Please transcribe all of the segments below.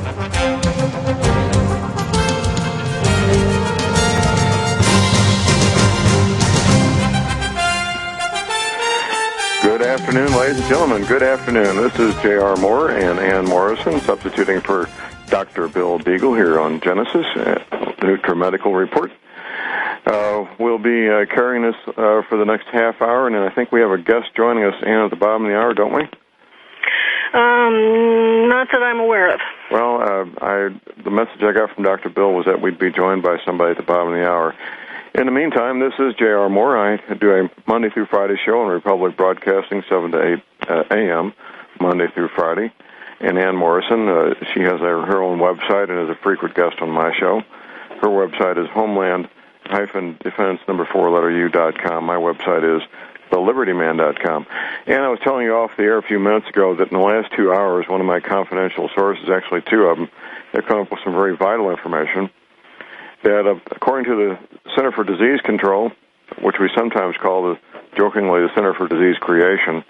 Good afternoon, ladies and gentlemen. Good afternoon. This is J.R. Moore and Ann Morrison, substituting for Dr. Bill Deagle here on Genesis, NutriMedical Report. We'll be carrying this for the next half hour, and I think we have a guest joining us, Ann, at the bottom of the hour, don't we? Not that I'm aware of. Well, the message I got from Dr. Bill was that we'd be joined by somebody at the bottom of the hour. In the meantime, this is J.R. Moore. I do a Monday through Friday show on Republic Broadcasting, 7 to 8 a.m., Monday through Friday. And Ann Morrison, she has her own website and is a frequent guest on my show. Her website is homeland-defense4u.com. My website is thelibertyman.com. And I was telling you off the air a few minutes ago that in the last 2 hours, one of my confidential sources, actually two of them, have come up with some very vital information that according to the Center for Disease Control, which we sometimes call jokingly the Center for Disease Creation,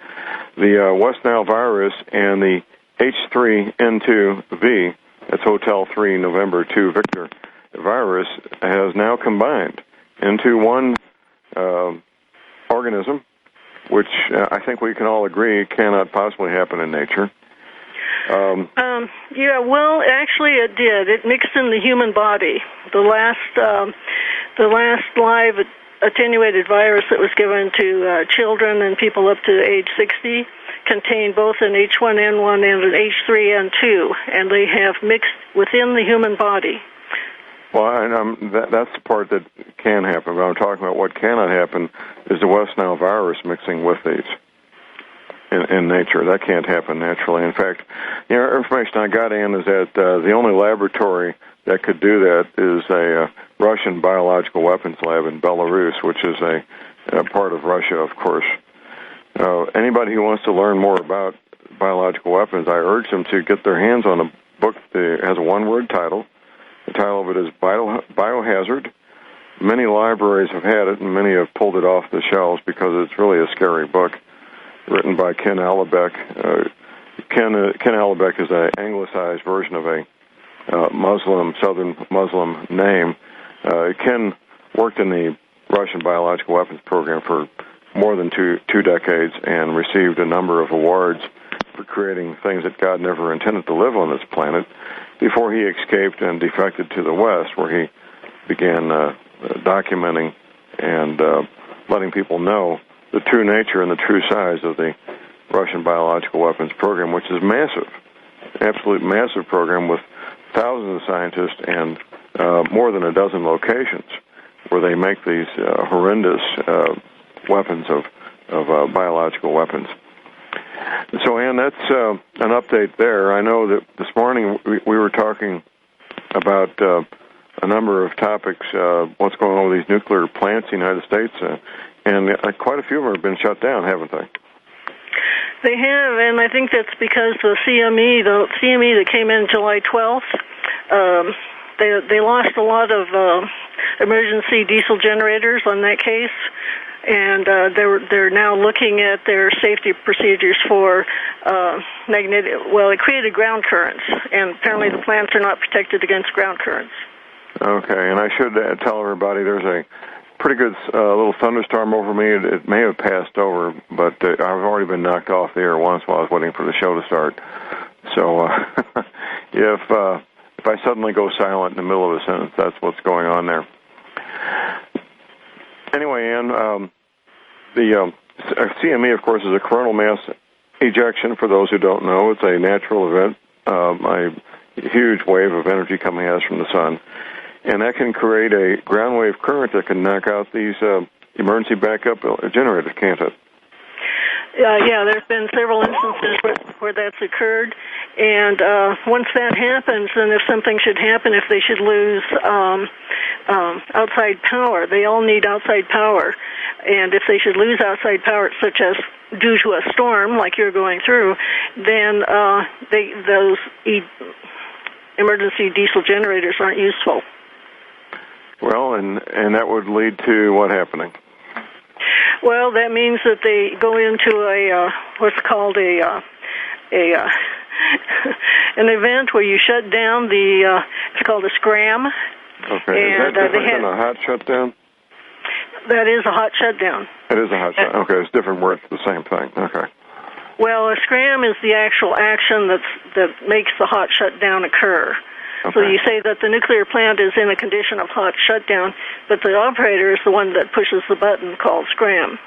the West Nile virus and the H3N2V, that's Hotel 3 November 2 Victor virus, has now combined into one organism, which I think we can all agree cannot possibly happen in nature. Yeah, well, actually it did. It mixed in the human body. The last live attenuated virus that was given to children and people up to age 60 contained both an H1N1 and an H3N2, and they have mixed within the human body. Well, and that's the part that can happen. But I'm talking about what cannot happen is the West Nile virus mixing with these. In nature. That can't happen naturally. In fact, information I got in is that the only laboratory that could do that is a Russian biological weapons lab in Belarus, which is a part of Russia, of course. Anybody who wants to learn more about biological weapons, I urge them to get their hands on a book that has a one-word title. The title of it is Biohazard. Many libraries have had it, and many have pulled it off the shelves because it's really a scary book. Written by Ken Allebeck. Ken Allebeck is an anglicized version of a Southern Muslim name. Ken worked in the Russian biological weapons program for more than two decades and received a number of awards for creating things that God never intended to live on this planet before he escaped and defected to the West, where he began documenting and letting people know the true nature and the true size of the Russian biological weapons program, which is massive, absolute massive program with thousands of scientists and more than a dozen locations where they make these horrendous weapons of biological weapons. So, Ann, that's an update there. I know that this morning we were talking about a number of topics, what's going on with these nuclear plants in the United States, and quite a few of them have been shut down, haven't they? They have, and I think that's because the CME that came in July 12th, they lost a lot of emergency diesel generators on that case, and they're now looking at their safety procedures for magnetic. Well, it created ground currents, and apparently the plants are not protected against ground currents. Okay, and I should tell everybody there's a pretty good little thunderstorm over me. It may have passed over, but I've already been knocked off the air once while I was waiting for the show to start. So if I suddenly go silent in the middle of a sentence, that's what's going on there. Anyway, Ann, the CME, of course, is a coronal mass ejection. For those who don't know, it's a natural event, a huge wave of energy coming at us from the sun. And that can create a ground wave current that can knock out these emergency backup generators, can't it? Yeah, there's been several instances where that's occurred. And once that happens, and if something should happen, if they should lose outside power, they all need outside power. And if they should lose outside power, such as due to a storm like you're going through, then those emergency diesel generators aren't useful. Well, and that would lead to what happening? Well, that means that they go into a what's called a an event where you shut down the, it's called a scram. Okay, is that different than a hot shutdown? That is a hot shutdown. It is a hot shutdown. Okay, it's different where it's the same thing. Okay. Well, a scram is the actual action that makes the hot shutdown occur. Okay. So you say that the nuclear plant is in a condition of hot shutdown, but the operator is the one that pushes the button called scram.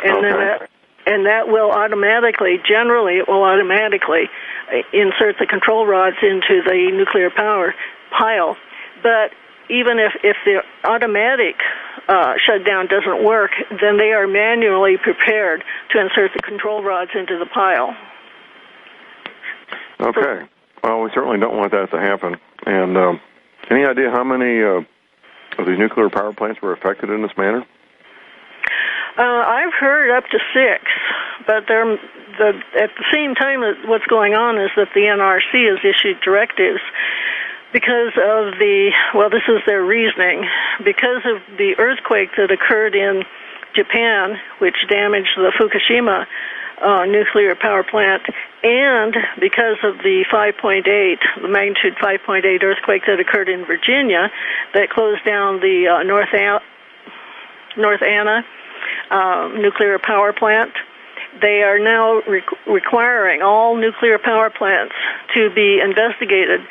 And okay. then that will automatically, generally it will automatically insert the control rods into the nuclear power pile. But even if the automatic shutdown doesn't work, then they are manually prepared to insert the control rods into the pile. Okay. Well, we certainly don't want that to happen. And any idea how many of these nuclear power plants were affected in this manner? I've heard up to 6, but at the same time, what's going on is that the NRC has issued directives because of this is their reasoning, because of the earthquake that occurred in Japan, which damaged the Fukushima nuclear power plant, and because of the the magnitude 5.8 earthquake that occurred in Virginia that closed down the North Anna nuclear power plant. They are now requiring all nuclear power plants to be investigated.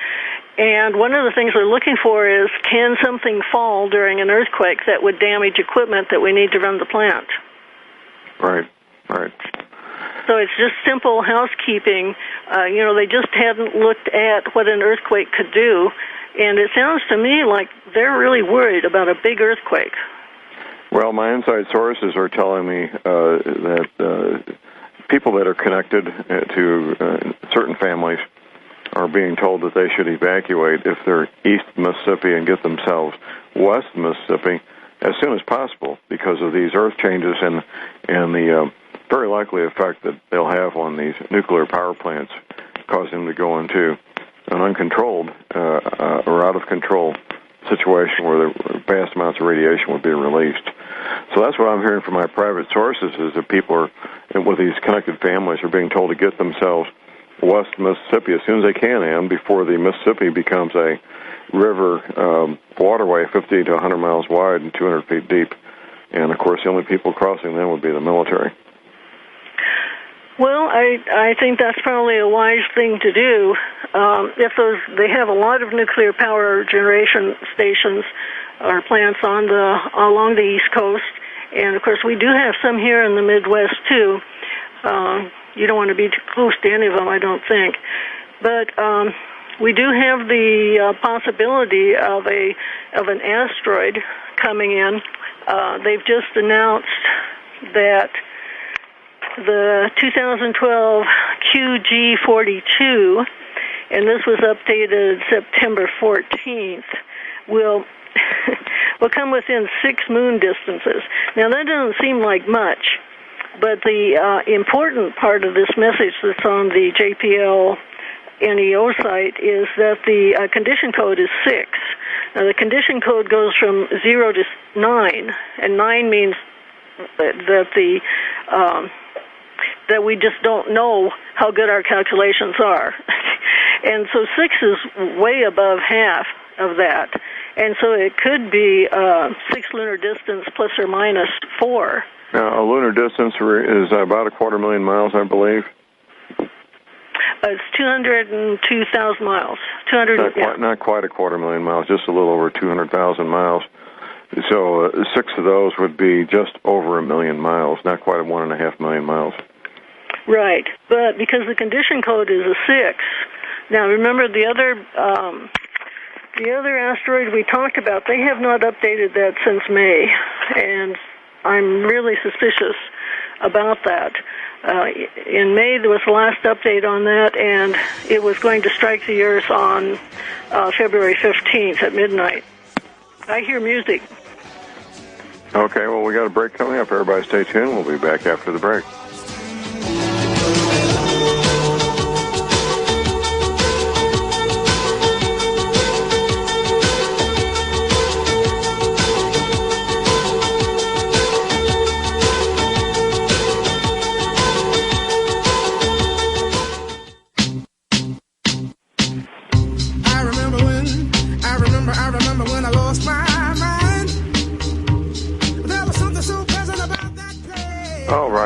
And one of the things they're looking for is, can something fall during an earthquake that would damage equipment that we need to run the plant? Right. So it's just simple housekeeping. They just hadn't looked at what an earthquake could do. And it sounds to me like they're really worried about a big earthquake. Well, my inside sources are telling me that people that are connected to certain families are being told that they should evacuate if they're east Mississippi and get themselves west Mississippi as soon as possible because of these earth changes and the very likely effect that they'll have on these nuclear power plants, causing them to go into an uncontrolled or out of control situation where the vast amounts of radiation would be released. So that's what I'm hearing from my private sources, is that people with these connected families are being told to get themselves west Mississippi as soon as they can, and before the Mississippi becomes a river waterway 50 to 100 miles wide and 200 feet deep. And, of course, the only people crossing them would be the military. Well, I think that's probably a wise thing to do. They have a lot of nuclear power generation stations or plants along the East Coast, and of course we do have some here in the Midwest too. You don't want to be too close to any of them, I don't think, but we do have the possibility of an asteroid coming in. They've just announced that the 2012 QG42, and this was updated September 14th, will come within 6 moon distances. Now, that doesn't seem like much, but the important part of this message that's on the JPL NEO site is that the condition code is 6. Now, the condition code goes from 0 to 9, and 9 means that we just don't know how good our calculations are. And so 6 is way above half of that. And so it could be 6 lunar distance plus or minus 4. Now, a lunar distance is about 250,000 miles, I believe. It's 202,000 miles. Not quite 250,000 miles, just a little over 200,000 miles. So 6 of those would be just over 1 million miles, not quite 1.5 million miles. Right, but because the condition code is a 6. Now, remember the other asteroid we talked about, they have not updated that since May, and I'm really suspicious about that. In May, there was the last update on that, and it was going to strike the Earth on February 15th at midnight. I hear music. Okay, well, we got a break coming up. Everybody stay tuned. We'll be back after the break.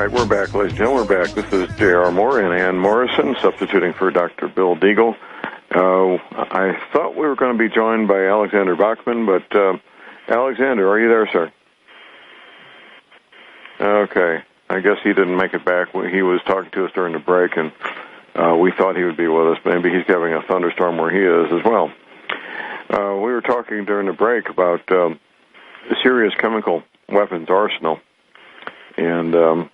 right, we're back, ladies and gentlemen. We're back. This is J.R. Moore and Ann Morrison, substituting for Dr. Bill Deagle. I thought we were going to be joined by Alexander Bachman, but Alexander, are you there, sir? Okay. I guess he didn't make it back. He was talking to us during the break, and we thought he would be with us. Maybe he's having a thunderstorm where he is as well. We were talking during the break about the serious chemical weapons arsenal. And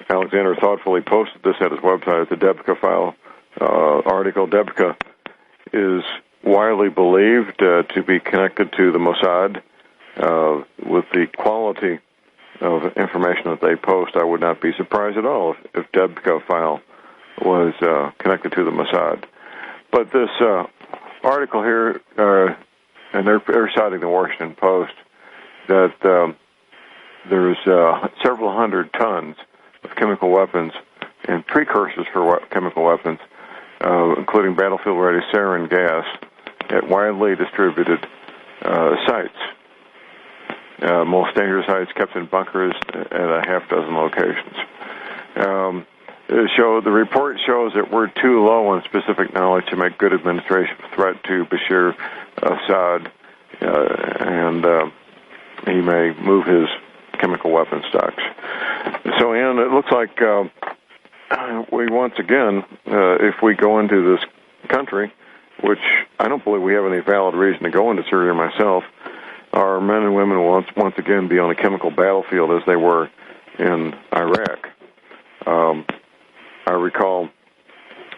Alexander thoughtfully posted this at his website, the Debka file article. Debka is widely believed to be connected to the Mossad. With the quality of information that they post, I would not be surprised at all if Debka file was connected to the Mossad. But this article here, and they're citing the Washington Post, that there's several hundred tons of chemical weapons and precursors for chemical weapons, including battlefield-ready sarin gas, at widely distributed sites. Most dangerous sites kept in bunkers at a half dozen locations. The report shows that we're too low on specific knowledge to make good administration threat to Bashir Assad, and he may move his chemical weapon stocks. So, Ann, it looks like we once again, if we go into this country, which I don't believe we have any valid reason to go into Syria myself, our men and women will once again be on a chemical battlefield as they were in Iraq. I recall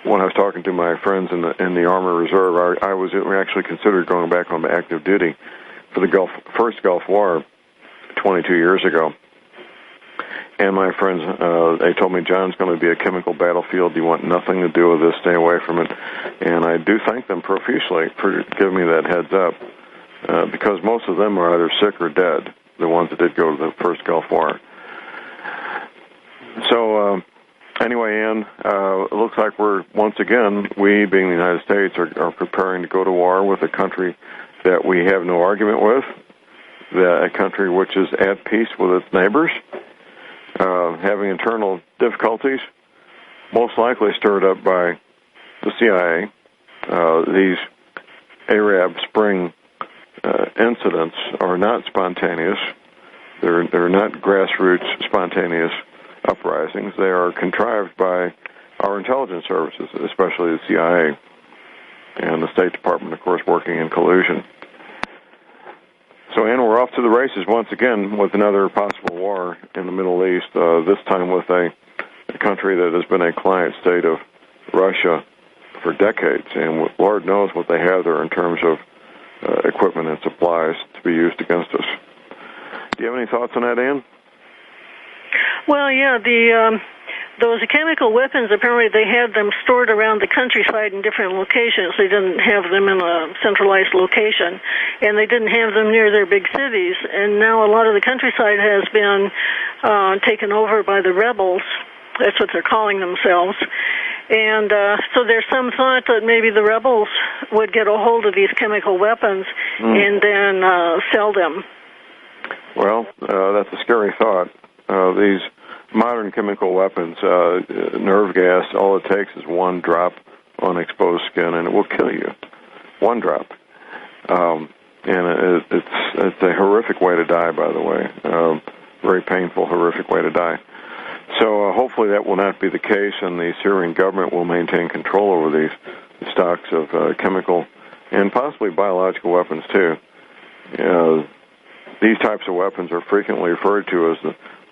when I was talking to my friends in the Army Reserve, I was actually considered going back on active duty for the first Gulf War 22 years ago. And my friends, they told me, John's going to be a chemical battlefield. You want nothing to do with this. Stay away from it. And I do thank them profusely for giving me that heads up, because most of them are either sick or dead, the ones that did go to the first Gulf War. So, anyway, Ann, it looks like we're, once again, we, being the United States, are preparing to go to war with a country that we have no argument with, a country which is at peace with its neighbors, having internal difficulties, most likely stirred up by the CIA. These Arab Spring incidents are not spontaneous. They're not grassroots spontaneous uprisings. They are contrived by our intelligence services, especially the CIA and the State Department, of course, working in collusion. So, Ann, we're off to the races once again with another possible war in the Middle East, this time with a country that has been a client state of Russia for decades, and Lord knows what they have there in terms of equipment and supplies to be used against us. Do you have any thoughts on that, Ann? Well, yeah, those chemical weapons, apparently they had them stored around the countryside in different locations. They didn't have them in a centralized location, and they didn't have them near their big cities. And now a lot of the countryside has been taken over by the rebels. That's what they're calling themselves. And so there's some thought that maybe the rebels would get a hold of these chemical weapons and then sell them. Well, that's a scary thought. These modern chemical weapons, nerve gas, all it takes is one drop on exposed skin, and it will kill you. One drop. And it's a horrific way to die, by the way. Very painful, horrific way to die. So hopefully that will not be the case, and the Syrian government will maintain control over these stocks of chemical and possibly biological weapons, too. These types of weapons are frequently referred to as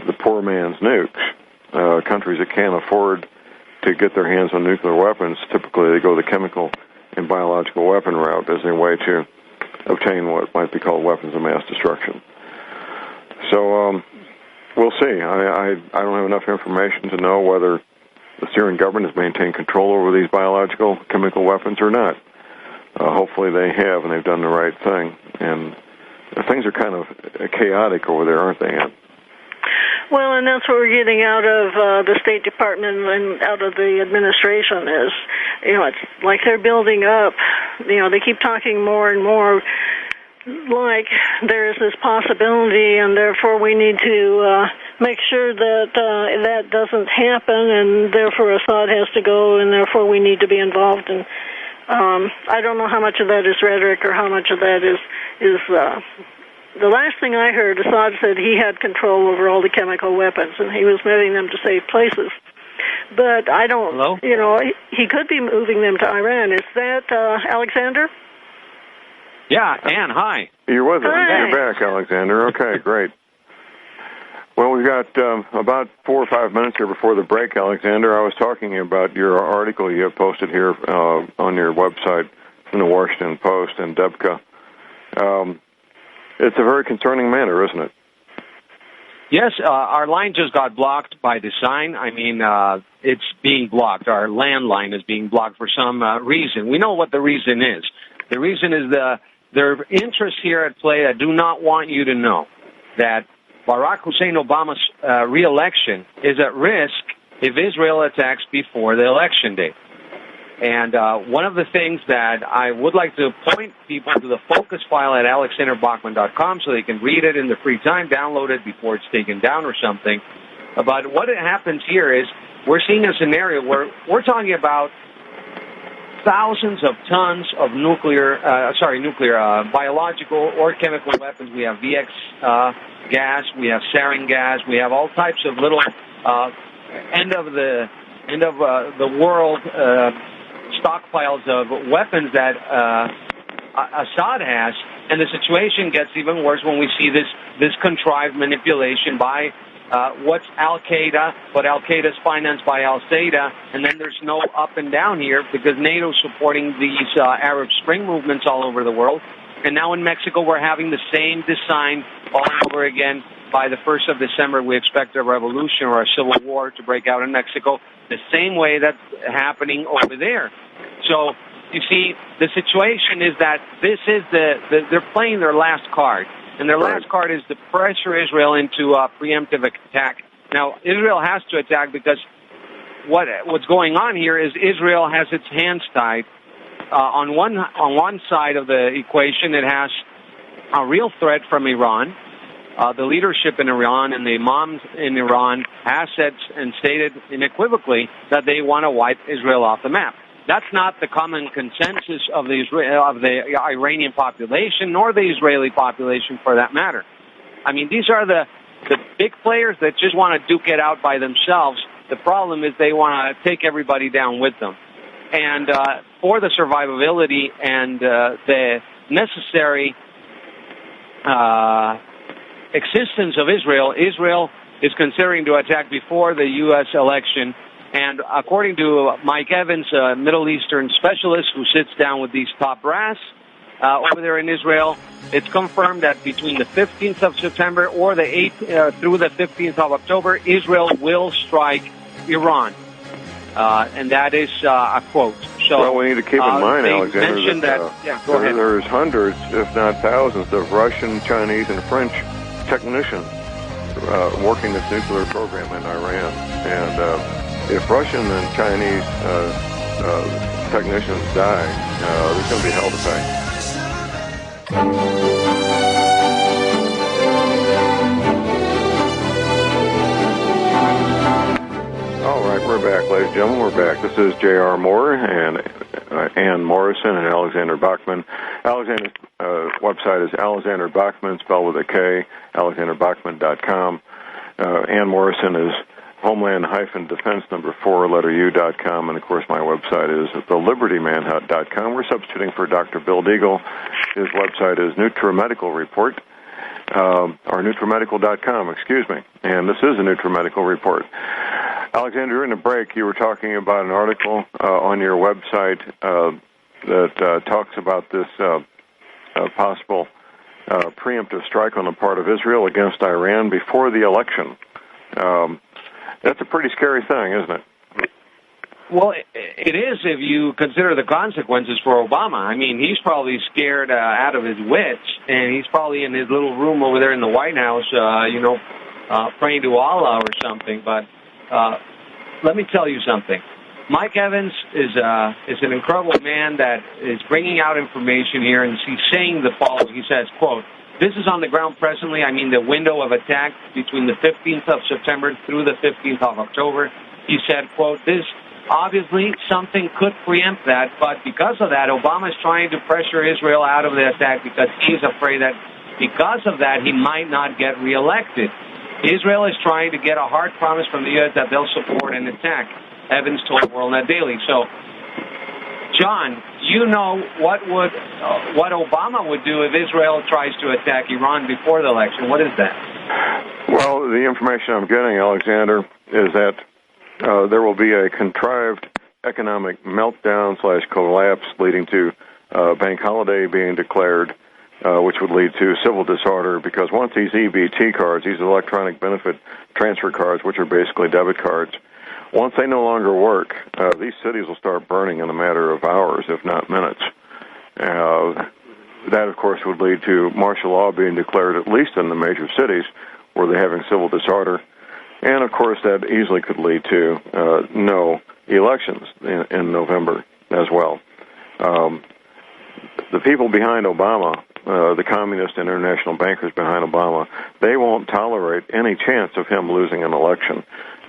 the poor man's nukes. Countries that can't afford to get their hands on nuclear weapons, typically they go the chemical and biological weapon route as a way to obtain what might be called weapons of mass destruction. So we'll see. I don't have enough information to know whether the Syrian government has maintained control over these biological chemical weapons or not. Hopefully they have, and they've done the right thing. And things are kind of chaotic over there, aren't they, Ann? Well, and that's what we're getting out of the State Department and out of the administration is, it's like they're building up. They keep talking more and more like there is this possibility, and therefore we need to make sure that that doesn't happen, and therefore Assad has to go, and therefore we need to be involved. And I don't know how much of that is rhetoric or how much of that is the last thing I heard, Assad said he had control over all the chemical weapons, and he was moving them to safe places. But I don't, Hello? He could be moving them to Iran. Is that Alexander? Yeah, Ann, hi. You're with us. Hi. You're back, Alexander. Okay, great. Well, we've got about 4 or 5 minutes here before the break, Alexander. I was talking about your article you have posted here on your website from the Washington Post and Debka. It's a very concerning matter, isn't it? Yes, our line just got blocked by design. I mean, it's being blocked. Our landline is being blocked for some reason. We know what the reason is. The reason is there are interests here at play that do not want you to know that Barack Hussein Obama's re-election is at risk if Israel attacks before the election date. And one of the things that I would like to point people to the focus file at alexanderbachman.com so they can read it in their free time, download it before it's taken down or something. But what happens here is we're seeing a scenario where we're talking about thousands of tons of biological or chemical weapons. We have VX gas, we have sarin gas, we have all types of little end of the world stockpiles of weapons that Assad has, and the situation gets even worse when we see this contrived manipulation by what's Al-Qaeda, but Al-Qaeda is financed by Al-Qaeda, and then there's no up and down here because NATO's supporting these Arab Spring movements all over the world. And now in Mexico, we're having the same design all over again. By the 1st of December, we expect a revolution or a civil war to break out in Mexico, the same way that's happening over there. So, you see, the situation is that this is they're playing their last card. And their last card is to pressure Israel into a preemptive attack. Now, Israel has to attack because what's going on here is Israel has its hands tied. On one side of the equation, it has a real threat from Iran. The leadership in Iran and the imams in Iran has said and stated unequivocally that they want to wipe Israel off the map. That's not the common consensus of the Iranian population, nor the Israeli population for that matter. I mean, these are the big players that just want to duke it out by themselves. The problem is they want to take everybody down with them. And for the survivability and the necessary existence of Israel, Israel is considering to attack before the U.S. election. And according to Mike Evans, a Middle Eastern specialist who sits down with these top brass over there in Israel, it's confirmed that between the 15th of September or the 8th through the 15th of October, Israel will strike Iran. And that is a quote. So, well, we need to keep in mind, Alexander, go ahead. There's hundreds, if not thousands, of Russian, Chinese, and French technicians working this nuclear program in Iran. And if Russian and Chinese technicians die, there's going to be hell to pay. All right, we're back, ladies and gentlemen. We're back. This is J.R. Moore and Ann Morrison and Alexander Bachman. Alexander's website is Alexander Bachman, spelled with a K, alexanderbachman.com. Ann Morrison is Homeland-Defense #4U.com, and of course my website is thelibertyman.com. We're substituting for Dr. Bill Deagle. His website is NutriMedical Report, or NutriMedical.com, excuse me. And this is a NutriMedical Report. Alexander, during the break, you were talking about an article on your website that talks about this possible preemptive strike on the part of Israel against Iran before the election. That's a pretty scary thing, isn't it? Well, it is if you consider the consequences for Obama. I mean, he's probably scared out of his wits, and he's probably in his little room over there in the White House, praying to Allah or something. But let me tell you something. Mike Evans is an incredible man that is bringing out information here, and he's saying the following. He says, quote, This is on the ground presently. I mean, the window of attack between the 15th of September through the 15th of October. He said, quote, this obviously something could preempt that, but because of that, Obama is trying to pressure Israel out of the attack because he's afraid that because of that, he might not get reelected. Israel is trying to get a hard promise from the U.S. that they'll support an attack. Evans told WorldNet Daily. So, John, you know what Obama would do if Israel tries to attack Iran before the election. What is that? Well, the information I'm getting, Alexander, is that there will be a contrived economic meltdown/collapse leading to bank holiday being declared, which would lead to civil disorder, because once these EBT cards, these electronic benefit transfer cards, which are basically debit cards, once they no longer work, these cities will start burning in a matter of hours, if not minutes. That, of course, would lead to martial law being declared, at least in the major cities where they're having civil disorder. And, of course, that easily could lead to no elections in November as well. The people behind Obama, the communist and international bankers behind Obama, they won't tolerate any chance of him losing an election.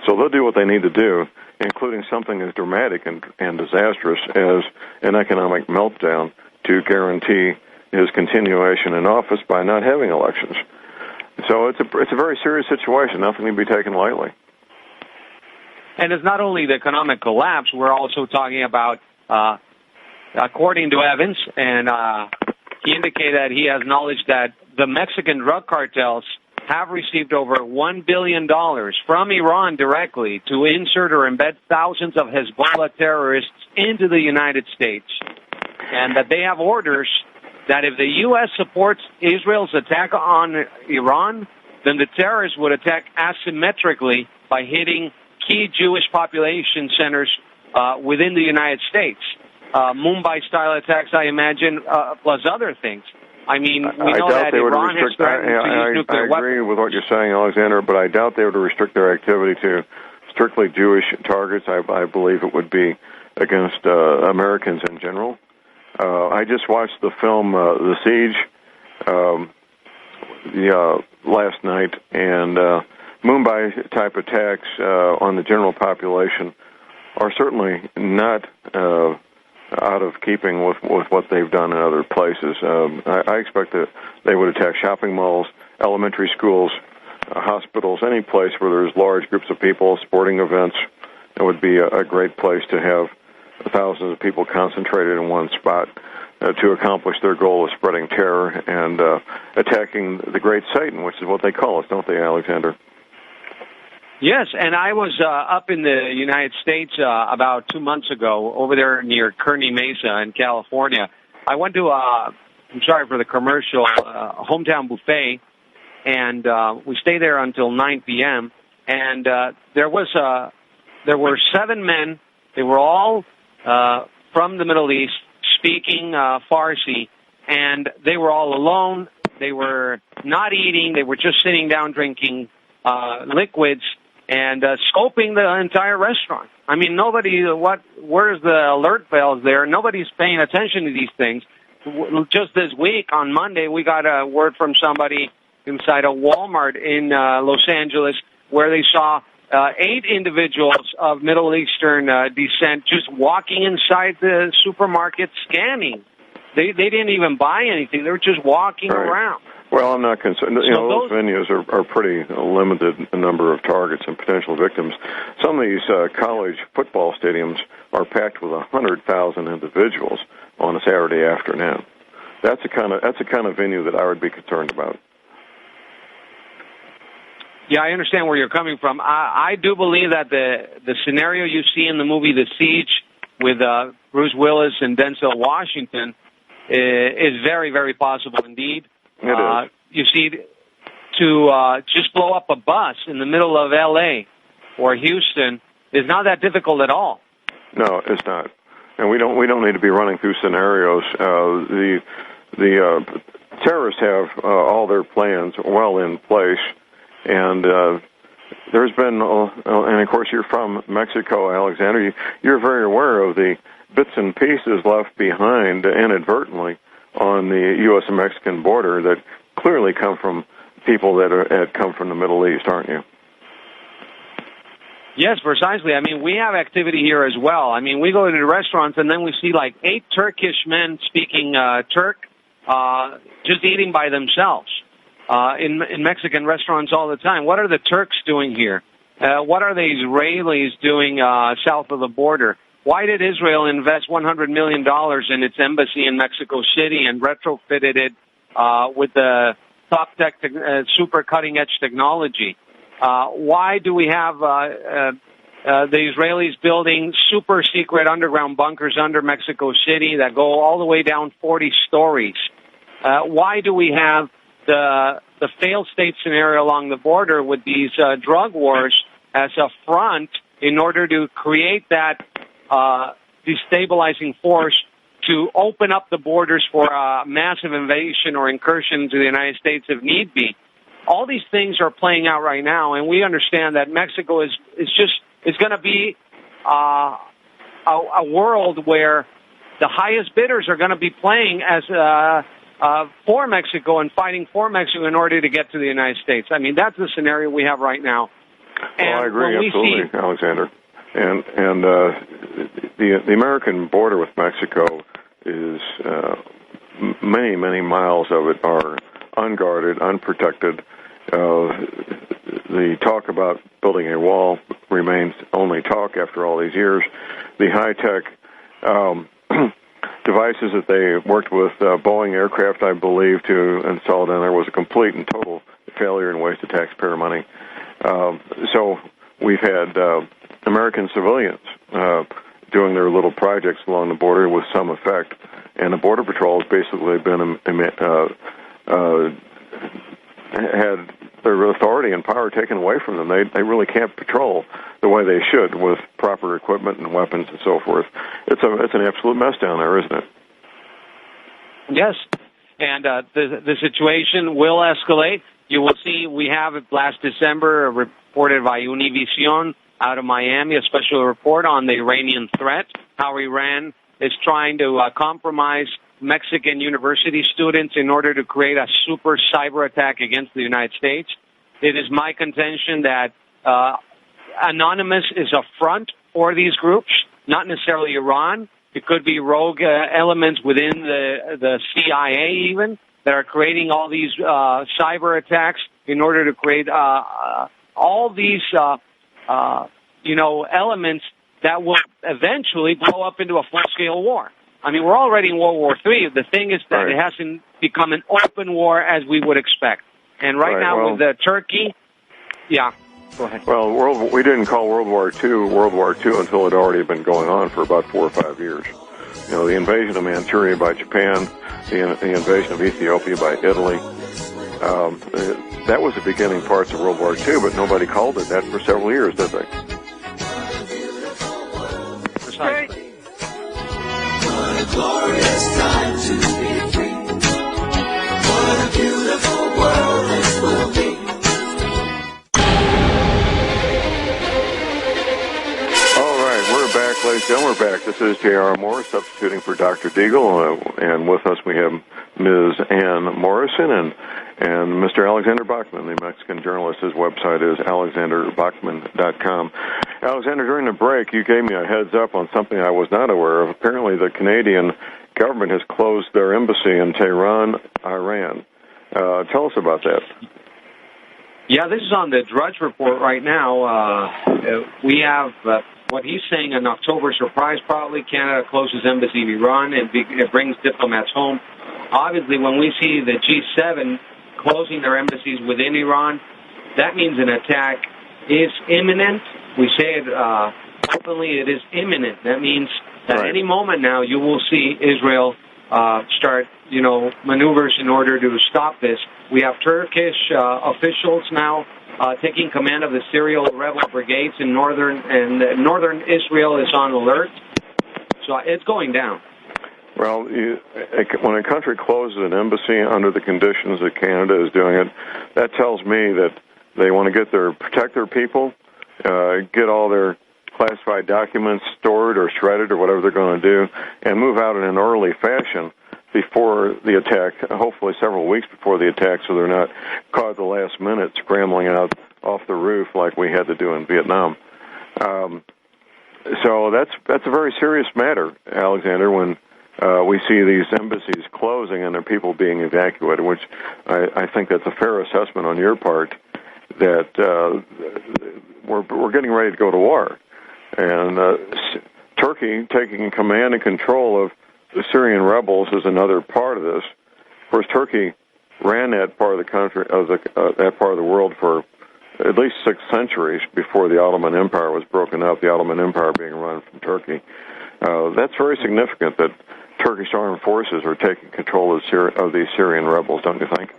So they'll do what they need to do, including something as dramatic and disastrous as an economic meltdown, to guarantee his continuation in office by not having elections. So it's a very serious situation, nothing to be taken lightly. And it's not only the economic collapse, we're also talking about, according to Evans, and he indicated that he has knowledge that the Mexican drug cartels have received over $1 billion from Iran directly to insert or embed thousands of Hezbollah terrorists into the United States, and that they have orders that if the U.S. supports Israel's attack on Iran, then the terrorists would attack asymmetrically by hitting key Jewish population centers within the United States. Mumbai-style attacks, I imagine, plus other things. I mean, we know that Iran has threatened to use nuclear weapons. I agree with what you're saying, Alexander, but I doubt they would restrict their activity to strictly Jewish targets. I believe it would be against Americans in general. I just watched the film The Siege last night, and Mumbai-type attacks on the general population are certainly not out of keeping with what they've done in other places. I expect that they would attack shopping malls, elementary schools, hospitals, any place where there's large groups of people, sporting events. It would be a great place to have thousands of people concentrated in one spot to accomplish their goal of spreading terror and attacking the great Satan, which is what they call us, don't they, Alexander? Yes, and I was up in the United States about 2 months ago, over there near Kearney Mesa in California. I went to, I'm sorry for the commercial, hometown buffet, and we stayed there until 9 p.m., and there were 7 men. They were all from the Middle East, speaking Farsi, and they were all alone. They were not eating. They were just sitting down drinking liquids and scoping the entire restaurant. I mean, where's the alert bells there? Nobody's paying attention to these things. Just this week, on Monday, we got a word from somebody inside a Walmart in Los Angeles where they saw 8 individuals of Middle Eastern descent just walking inside the supermarket scanning. They didn't even buy anything. They were just walking around. Well, I'm not concerned. Those venues are pretty limited number of targets and potential victims. Some of these college football stadiums are packed with 100,000 individuals on a Saturday afternoon. That's the kind of venue that I would be concerned about. Yeah, I understand where you're coming from. I do believe that the scenario you see in the movie The Siege with Bruce Willis and Denzel Washington is very, very possible indeed. It is. You see, to just blow up a bus in the middle of L.A. or Houston is not that difficult at all. No, it's not. And we don't need to be running through scenarios. The terrorists have all their plans well in place. And there's been, and of course you're from Mexico, Alexander, you're very aware of the bits and pieces left behind inadvertently on the U.S. and Mexican border that clearly come from people that come from the Middle East, aren't you? Yes, precisely. I mean, we have activity here as well. I mean, we go to the restaurants and then we see like 8 Turkish men speaking Turk, just eating by themselves in Mexican restaurants all the time. What are the Turks doing here? What are the Israelis doing south of the border? Why did Israel invest $100 million in its embassy in Mexico City and retrofitted it with the top tech, super cutting-edge technology? Why do we have the Israelis building super secret underground bunkers under Mexico City that go all the way down 40 stories? Why do we have the failed state scenario along the border with these drug wars as a front in order to create that destabilizing force to open up the borders for a massive invasion or incursion to the United States if need be? All these things are playing out right now, and we understand that Mexico is going to be a world where the highest bidders are going to be playing as for Mexico and fighting for Mexico in order to get to the United States. I mean, that's the scenario we have right now. And well, I agree absolutely, Alexander. And the American border with Mexico is many miles of it are unguarded, unprotected. The talk about building a wall remains only talk after all these years. The high-tech devices that they worked with Boeing aircraft, I believe, to install down there was a complete and total failure and waste of taxpayer money. So we've had American civilians doing their little projects along the border with some effect, and the Border Patrol has basically been had their authority and power taken away from them. They really can't patrol the way they should with proper equipment and weapons and so forth. It's an absolute mess down there, isn't it? Yes, and the situation will escalate. You will see we have last December reported by Univision out of Miami, a special report on the Iranian threat, how Iran is trying to compromise Mexican university students in order to create a super cyber attack against the United States. It is my contention that Anonymous is a front for these groups, not necessarily Iran. It could be rogue elements within the CIA even that are creating all these cyber attacks in order to create all these elements that will eventually blow up into a full-scale war. I mean, we're already in World War III. The thing is that It hasn't become an open war as we would expect. And right now with Turkey, go ahead. Well, we didn't call World War II until it had already been going on for about 4 or 5 years. You know, the invasion of Manchuria by Japan, the invasion of Ethiopia by Italy, that was the beginning parts of World War II, but nobody called it that for several years, did they? Precisely. What a glorious time to be free. What a beautiful world this will be. All right, we're back, ladies and gentlemen. We're back. This is J.R. Morris, substituting for Dr. Deagle, and with us we have Ms. Ann Morrison and Mr. Alexander Bachman, the Mexican journalist. His website is alexanderbachman.com. Alexander, during the break, you gave me a heads up on something I was not aware of. Apparently, the Canadian government has closed their embassy in Tehran, Iran. Tell us about that. Yeah, this is on the Drudge Report right now. We have what he's saying an October surprise, probably. Canada closes embassy in Iran and it brings diplomats home. Obviously, when we see the G7 closing their embassies within Iran, that means an attack is imminent. We say it openly, it is imminent. That means at any moment now you will see Israel start, maneuvers in order to stop this. We have Turkish officials now taking command of the Syrian rebel brigades in northern Israel is on alert. So it's going down. Well, when a country closes an embassy under the conditions that Canada is doing it, that tells me that they want to protect their people, get all their classified documents stored or shredded or whatever they're going to do, and move out in an orderly fashion before the attack, hopefully several weeks before the attack, so they're not caught at the last minute scrambling out off the roof like we had to do in Vietnam. So that's a very serious matter, Alexander, when we see these embassies closing and their people being evacuated, which I think that's a fair assessment on your part, that we're getting ready to go to war. And Turkey taking command and control of the Syrian rebels is another part of this. Of course, Turkey ran that part of the country, that part of the world for at least 6 centuries before the Ottoman Empire was broken up, the Ottoman Empire being run from Turkey. That's very significant that Turkish armed forces are taking control of these Syrian rebels, don't you think?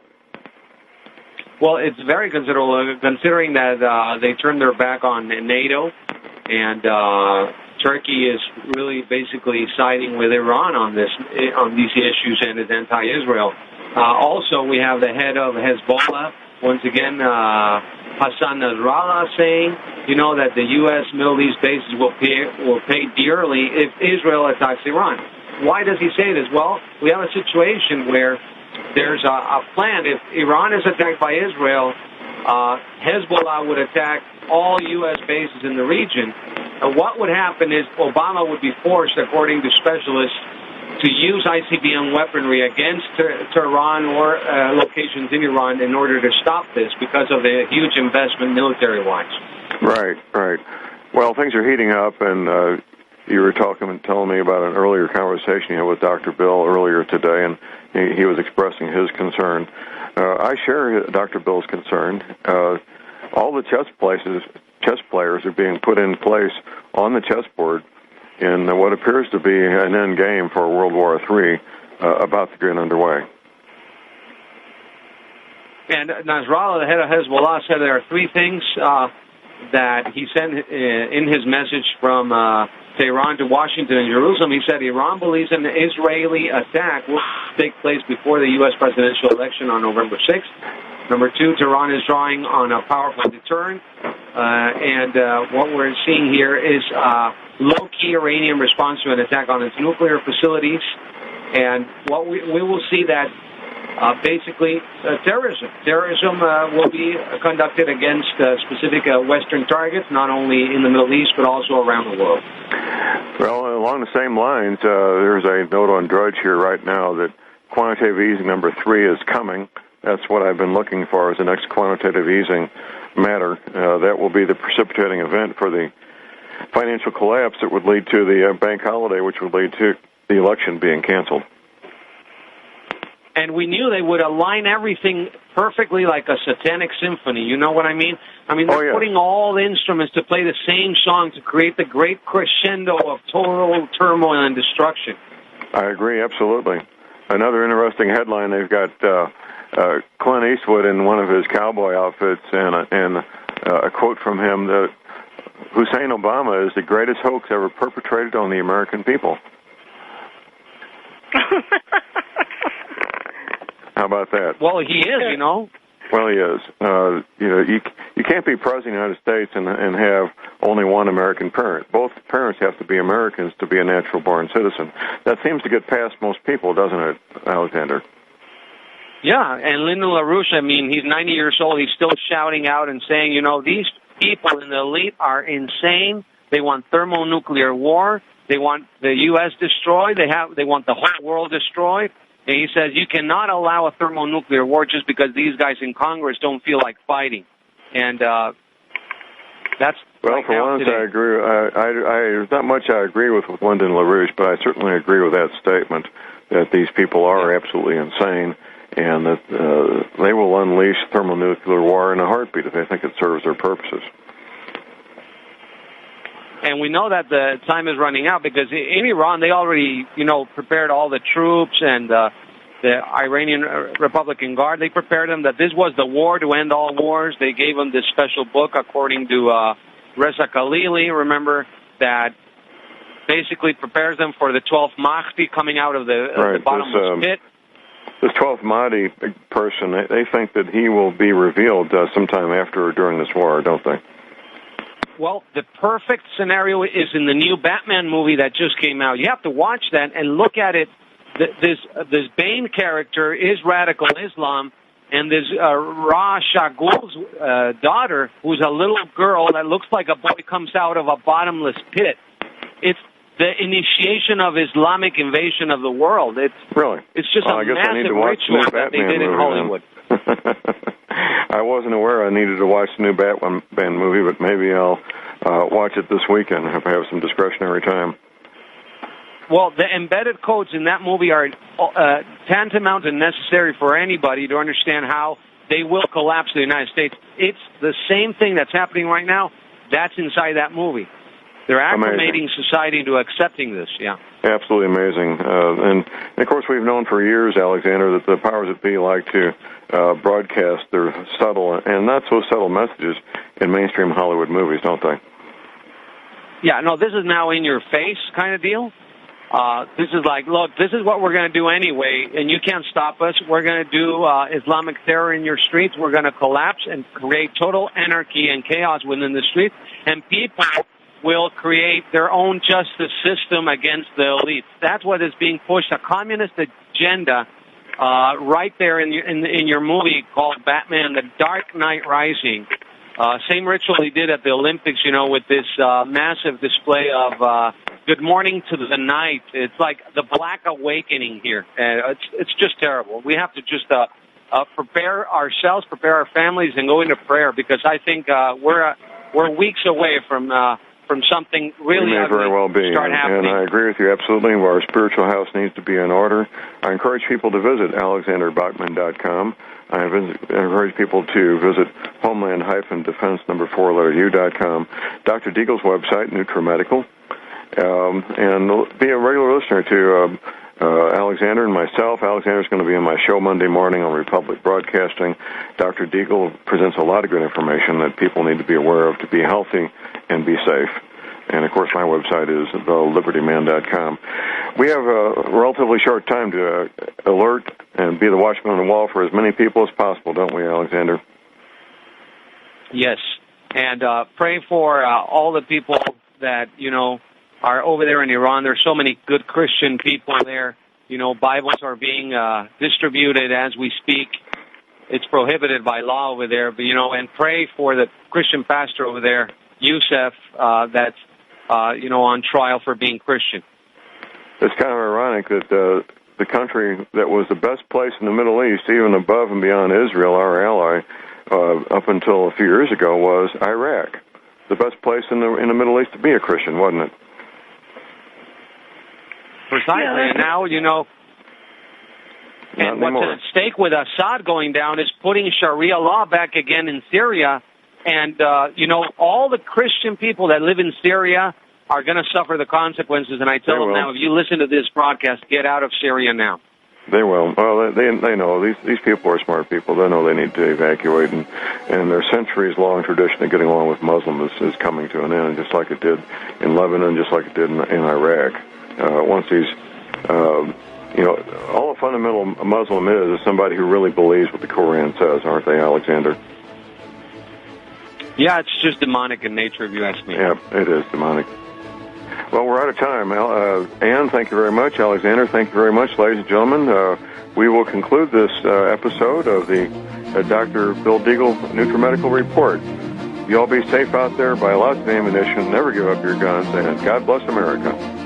Well, it's very considerable, considering that they turned their back on NATO, and Turkey is really basically siding with Iran on these issues and is anti-Israel. Also, we have the head of Hezbollah, once again, Hassan Nasrallah, saying, that the U.S. Middle East bases will pay dearly if Israel attacks Iran. Why does he say this? Well, we have a situation where there's a plan. If Iran is attacked by Israel, Hezbollah would attack all U.S. bases in the region. What would happen is Obama would be forced, according to specialists, to use ICBM weaponry against Tehran or locations in Iran in order to stop this because of the huge investment military-wise. Right. Well, things are heating up, and you were telling me about an earlier conversation you had with Dr. Bill earlier today, and he was expressing his concern. I share Dr. Bill's concern. All the chess players are being put in place on the chessboard in what appears to be an end game for World War III about to get underway. And Nasrallah, the head of Hezbollah, said there are 3 things that he said in his message from Tehran to Washington and Jerusalem. He said Iran believes an Israeli attack will take place before the U.S. presidential election on November 6th. Number 2, Tehran is drawing on a powerful deterrent. And what we're seeing here is low-key Iranian response to an attack on its nuclear facilities. And what we will see that basically terrorism. Terrorism will be conducted against specific Western targets, not only in the Middle East, but also around the world. Well, along the same lines, there's a note on Drudge here right now that quantitative easing number 3 is coming. That's what I've been looking for as the next quantitative easing matter. That will be the precipitating event for the financial collapse that would lead to the bank holiday, which would lead to the election being canceled. And we knew they would align everything perfectly like a satanic symphony. You know what I mean? I mean, they're putting all the instruments to play the same song to create the great crescendo of total turmoil and destruction. I agree, absolutely. Another interesting headline, they've got Clint Eastwood in one of his cowboy outfits, and a quote from him that Hussein Obama is the greatest hoax ever perpetrated on the American people. How about that? Well, he is, you know. Well, he is. You can't be president of the United States and have only one American parent. Both parents have to be Americans to be a natural-born citizen. That seems to get past most people, doesn't it, Alexander? Yeah, and Lyndon LaRouche, I mean, he's 90 years old. He's still shouting out and saying, these people in the elite are insane. They want thermonuclear war. They want the U.S. destroyed. They want the whole world destroyed. And he says you cannot allow a thermonuclear war just because these guys in Congress don't feel like fighting. And that's well, for once, I agree. There's not much I agree with Lyndon LaRouche, but I certainly agree with that statement that these people are absolutely insane, and that they will unleash thermonuclear war in a heartbeat if they think it serves their purposes. And we know that the time is running out because in Iran, they already, prepared all the troops and the Iranian Republican Guard. They prepared them that this was the war to end all wars. They gave them this special book, according to Reza Khalili, remember, that basically prepares them for the 12th Mahdi coming out of the bottomless pit. This 12th Mahdi person, they think that he will be revealed sometime after or during this war, don't they? Well, the perfect scenario is in the new Batman movie that just came out. You have to watch that and look at it this Bane character is radical Islam, and this Ra Shagul's daughter, who's a little girl that looks like a boy comes out of a bottomless pit. It's the initiation of Islamic invasion of the world. It's just a massive ritual that they did in Hollywood. I wasn't aware I needed to watch the new Batman movie, but maybe I'll watch it this weekend if I have some discretionary time. Well, the embedded codes in that movie are tantamount and necessary for anybody to understand how they will collapse the United States. It's the same thing that's happening right now. That's inside that movie. They're acclimating society into accepting this, yeah. Absolutely amazing. And, of course, we've known for years, Alexander, that the powers that be like to broadcast their subtle and not so subtle messages in mainstream Hollywood movies, don't they? Yeah, no, this is now in your face kind of deal. This is like, look, this is what we're going to do anyway, and you can't stop us. We're going to do Islamic terror in your streets. We're going to collapse and create total anarchy and chaos within the streets, and people will create their own justice system against the elites. That's what is being pushed, a communist agenda right there in your movie called Batman, The Dark Knight Rising. Same ritual he did at the Olympics, with this massive display of good morning to the night. It's like the Black Awakening here. It's just terrible. We have to just prepare ourselves, prepare our families, and go into prayer, because I think we're weeks away from something really may ugly very well be. Start happening. And I agree with you absolutely. Our spiritual house needs to be in order. I encourage people to visit alexanderbachman.com. I encourage people to visit homeland-defense U.com. Dr. Deagle's website, NutriMedical. And be a regular listener to Alexander and myself. Alexander's going to be on my show Monday morning on Republic Broadcasting. Dr. Deagle presents a lot of good information that people need to be aware of to be healthy and be safe. And, of course, my website is thelibertyman.com. We have a relatively short time to alert and be the watchman on the wall for as many people as possible, don't we, Alexander? Yes. And pray for all the people that, are over there in Iran. There's so many good Christian people there. Bibles are being distributed as we speak. It's prohibited by law over there, but, and pray for the Christian pastor over there, Youssef, that's, on trial for being Christian. It's kind of ironic that the country that was the best place in the Middle East, even above and beyond Israel, our ally, up until a few years ago, was Iraq. The best place in the Middle East to be a Christian, wasn't it? Precisely, and now, and what's at stake with Assad going down is putting Sharia law back again in Syria, and, all the Christian people that live in Syria are going to suffer the consequences, and I tell them now, if you listen to this broadcast, get out of Syria now. They will. Well, they know. These people are smart people. They know they need to evacuate, and their centuries-long tradition of getting along with Muslims is coming to an end, just like it did in Lebanon, just like it did in Iraq. Once these, all a fundamental Muslim is somebody who really believes what the Koran says, aren't they, Alexander? Yeah, it's just demonic in nature, if you ask me. Yeah, it is demonic. Well, we're out of time. Ann, thank you very much. Alexander, thank you very much. Ladies and gentlemen, we will conclude this episode of the Dr. Bill Deagle NutriMedical Report. You all be safe out there. Buy lots of ammunition. Never give up your guns. And God bless America.